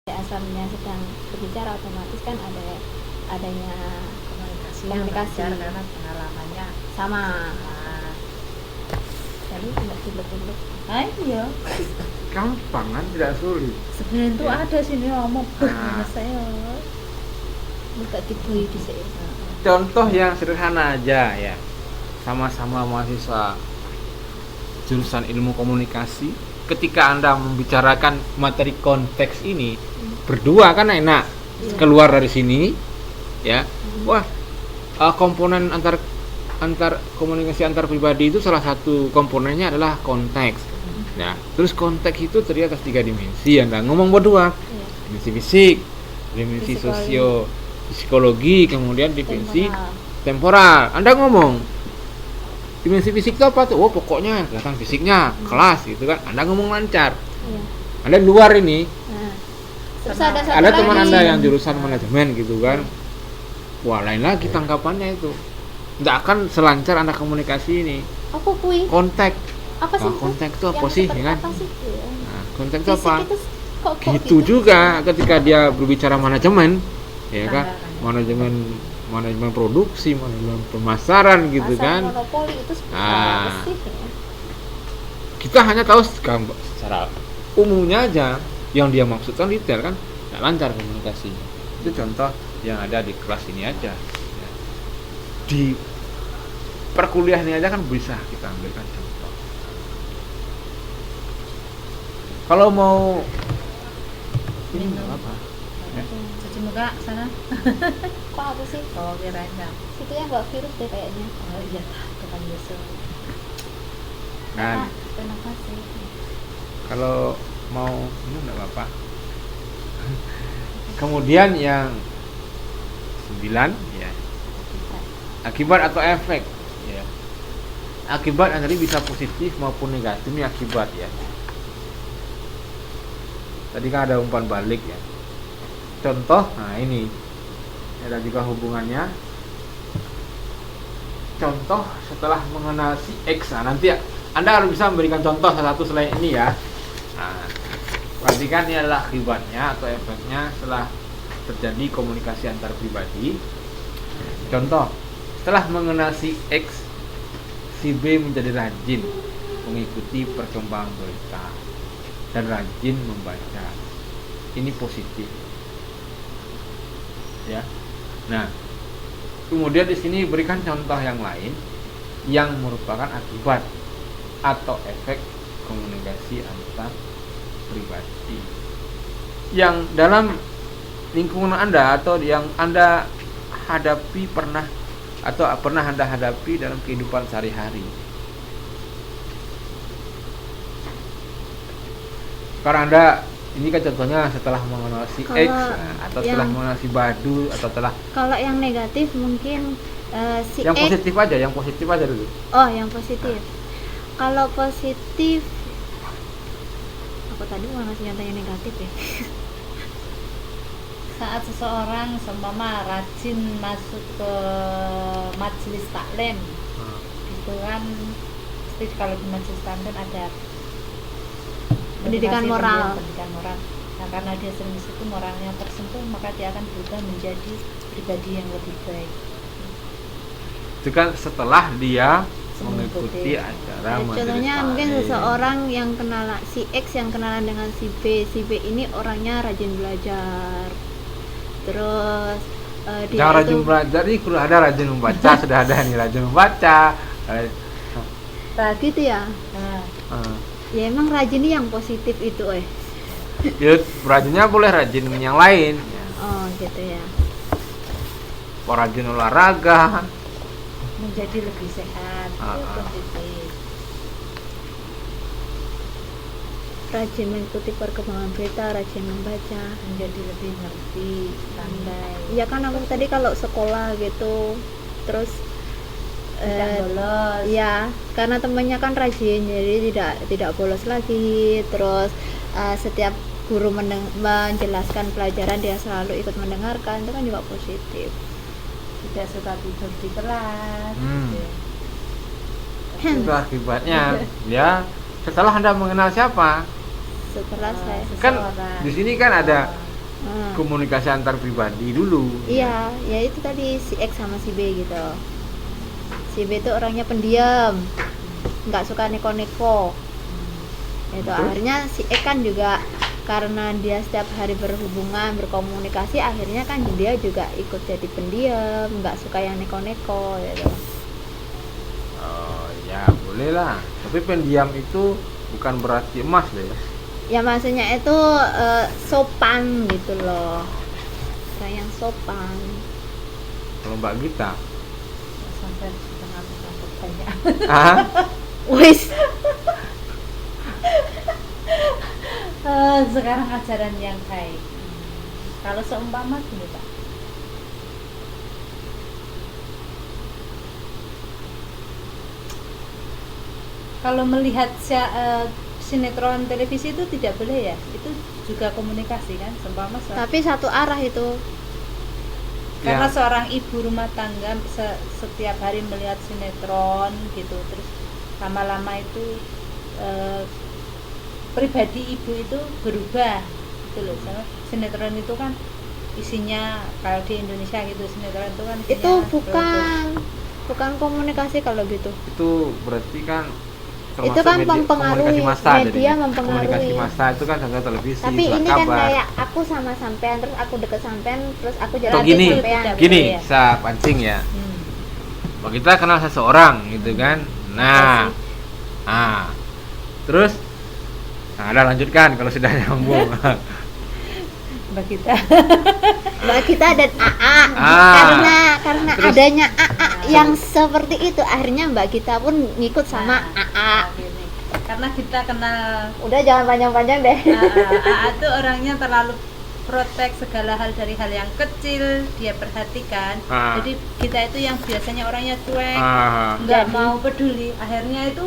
asalnya sedang berbicara, otomatis kan adanya komunikasi karena pengalamannya sama. Jadi tidak tunduk-tunduk. Iya. Gampang kan, tidak sulit. Sebenarnya itu ada sini ngomong saya. Buka dibui di sini. Contoh yang sederhana aja ya. Sama-sama mahasiswa jurusan ilmu komunikasi, ketika Anda membicarakan materi konteks ini berdua kan enak. Keluar dari sini ya. Wah, komponen antar komunikasi antar pribadi itu salah satu komponennya adalah konteks. Nah, terus konteks itu terdiri atas 3 dimensi. Anda ngomong berdua. Dimensi fisik, dimensi sosio psikologi, kemudian dimensi temporal. Anda ngomong dimensi fisik itu apa tuh? Oh, pokoknya kelihatan fisiknya, kelas gitu kan. Anda ngomong lancar. Anda di luar ini. Terus ada teman Anda yang jurusan manajemen gitu kan. Wah, lain lagi tanggapannya itu. Tidak akan selancar Anda komunikasi ini. Apa kui? Konteks. Apa sih? Konteks itu apa sih, ya kan? Nah, konteks itu apa? Gitu juga ketika dia berbicara manajemen, ya kan? Manajemen produksi, manajemen pemasaran gitu kan. Monopoli itu Nah, sih, ya? Kita hanya tahu secara umumnya aja, yang dia maksudkan detail kan, nggak lancar komunikasinya. Itu contoh yang ada di kelas ini aja. Di perkuliahan ini aja kan bisa kita ambilkan contoh. Kalau mau ini nggak apa? Cuci muka sana. Kok apa sih? Oh, kirain Itu yang bawa virus deh kayaknya. Oh iya, itu kan biasa. Kan Kenapa sih? kalau mau ini nggak apa-apa. Kemudian yang 9 ya, akibat atau efek ya. Akibat nanti bisa positif maupun negatif, ini akibat ya. Tadi kan ada umpan balik ya. Contoh, nah ini ada juga hubungannya. Contoh setelah mengenal si X, nah nanti Anda harus bisa memberikan contoh salah satu selain ini ya. Nah, perhatikan ini adalah akibatnya atau efeknya setelah terjadi komunikasi antar pribadi. Contoh, setelah mengenal si X, si B menjadi rajin mengikuti perkembangan berita dan rajin membaca. Ini positif. Ya. Nah, kemudian di sini berikan contoh yang lain yang merupakan akibat atau efek komunikasi antar pribadi yang dalam lingkungan Anda atau yang Anda hadapi pernah Anda hadapi dalam kehidupan sehari-hari. Karena Anda ini kan contohnya setelah mengenal si X atau setelah mengenal si Badu atau setelah. Kalau yang negatif mungkin si yang X. yang positif aja dulu. Oh, yang positif. Kalau positif, aku tadi mau ngasih contoh yang negatif ya. Saat seseorang seumpama rajin masuk ke majelis taklim, itu kan pasti kalau di majelis taklim ada pendidikan moral. Nah, karena dia sering di situ moralnya tersentuh, maka dia akan berubah menjadi pribadi yang lebih baik. Itu kan setelah dia mengikuti acara majelis contohnya taklim. mungkin seseorang yang kenalan si X yang kenalan dengan si B ini orangnya rajin belajar, terus dia jangan rajin belajar, ini perlu ada rajin membaca. Sudah ada nih rajin membaca. gitu ya. Ya emang rajin ini yang positif itu Ya, rajinnya boleh rajin yang lain. Oh gitu ya. Rajin olahraga, menjadi lebih sehat, itu positif. Rajin mengikuti perkembangan berita, rajin membaca, menjadi lebih ngerti, pandai. Ya kan aku tadi kalau sekolah gitu, terus bolos. Ya, karena temannya kan rajin, jadi tidak bolos lagi. Terus setiap guru menjelaskan pelajaran dia selalu ikut mendengarkan, itu kan juga positif. Tidak suka tidur di kelas. Itu akibatnya. Ya, setelah Anda mengenal siapa? Setelah saya Kan di sini kan ada komunikasi antar pribadi dulu. Iya, ya itu tadi si X sama si B gitu. Si B itu orangnya pendiam, nggak suka neko-neko. Itu Terus? akhirnya si X kan juga karena dia setiap hari berhubungan, berkomunikasi, akhirnya kan dia juga ikut jadi pendiam, nggak suka yang neko-neko gitu. Oh ya boleh lah. Tapi pendiam itu bukan berarti emas deh. Ya maksudnya itu sopan gitu loh, orang yang sopan. Kalau Mbak Gita, Sampai setengah rambut banyak. ah, Wis, Sekarang ajaran yang baik. Kalau seumpama gini Pak, kalau melihat sinetron televisi itu tidak boleh ya, itu juga komunikasi kan, seumpama tapi satu arah itu. karena ya, seorang ibu rumah tangga setiap hari melihat sinetron gitu, terus lama-lama itu pribadi ibu itu berubah gitu loh. Soalnya sinetron itu kan isinya, kalau di Indonesia gitu, sinetron itu kan isinya Itu bukan komunikasi kalau gitu. itu berarti kan Itu kan mempengaruhi, komunikasi massa media jadinya. mempengaruhi. Komunikasi massa itu kan contoh televisi, Tapi surat ini kan kabar. kayak aku sama sampean, terus aku deket sampean, terus aku Atau jalan gini, sampean. gini, Ya. saya pancing ya. Hmm. Bahwa kita kenal seseorang gitu kan. Nah, terus, nah udah lanjutkan kalau sudah nyambung. Mbak kita Mbak kita dan AA. Karena Terus? adanya AA yang seperti itu, akhirnya Mbak kita pun ngikut sama AA. gini. Karena kita kenal Udah jangan panjang-panjang deh. AA tuh orangnya terlalu protek segala hal, dari hal yang kecil dia perhatikan. Ah. Jadi kita itu yang biasanya orangnya cuek, Ah, nggak Jadi- mau peduli, akhirnya itu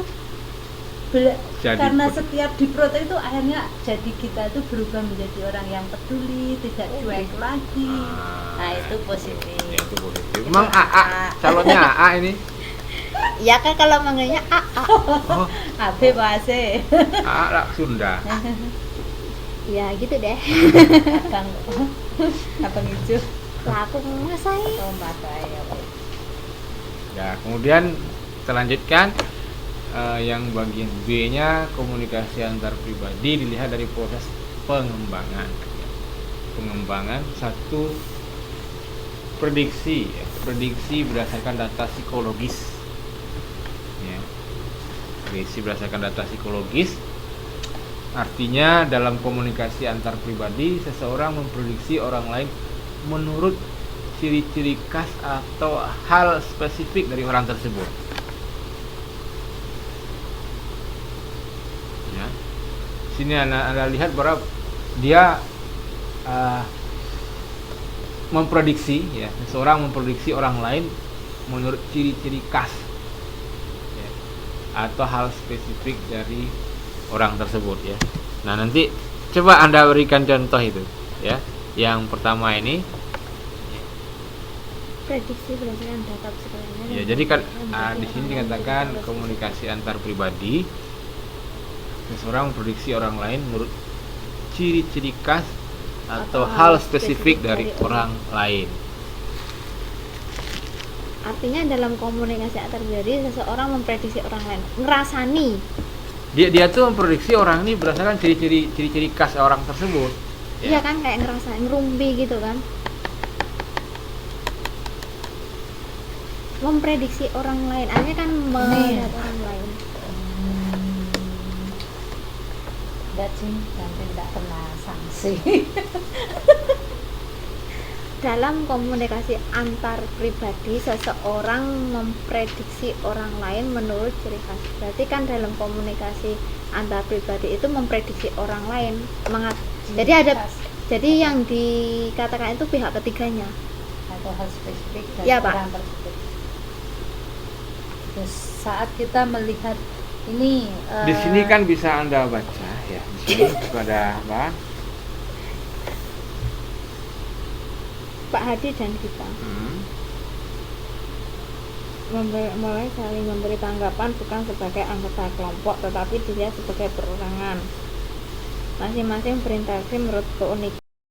Jadi karena peduli. setiap diprotek itu akhirnya jadi kita itu berubah menjadi orang yang peduli, tidak cuek lagi. Nah itu positif. Ya, itu positif. Itu Emang AA, calonnya AA ini? Ya kan kalau manggilnya AA. Oh, AB bahasa AA lah Sunda. Ya gitu deh. abang abang hijau. Lah aku ngasai. Oh mata ya. Ya, kemudian kita lanjutkan yang bagian B-nya, komunikasi antar pribadi dilihat dari proses pengembangan. Pengembangan satu, prediksi, ya. Prediksi berdasarkan data psikologis. Ya. Prediksi berdasarkan data psikologis artinya dalam komunikasi antar pribadi seseorang memprediksi orang lain menurut ciri-ciri khas atau hal spesifik dari orang tersebut. Ya. Sini anda lihat bahwa dia memprediksi, ya, seseorang memprediksi orang lain menurut ciri-ciri khas, ya, atau hal spesifik dari orang tersebut, ya. Nah nanti coba anda berikan contoh itu, ya. Yang pertama ini. Prediksi berdasarkan data psikologi. Ya, jadi kan di sini dikatakan komunikasi antar pribadi, seseorang memprediksi orang lain menurut ciri-ciri khas atau hal spesifik dari orang lain. Artinya dalam komunikasi antar pribadi seseorang memprediksi orang lain, ngerasani. Dia tuh memprediksi orang ini berdasarkan ciri-ciri khas orang tersebut. Iya kan, kayak ngerasain ngerumpi gitu kan. Memprediksi orang lain, artinya kan melihat orang lain. Enggak sih, nanti tidak kena sanksi. Dalam komunikasi antar pribadi seseorang memprediksi orang lain menurut ciri khas. Berarti kan dalam komunikasi antar pribadi itu memprediksi orang lain. Jadi yang dikatakan itu pihak ketiganya. Atau hal spesifik dari Iya, Pak. orang tersebut. Terus saat kita melihat ini Di sini kan bisa anda baca, ya. Di sini pada apa? Pak Hadi dan kita mulai saling memberi tanggapan bukan sebagai anggota kelompok tetapi dilihat sebagai perorangan. Masing-masing berinteraksi menurut keunikan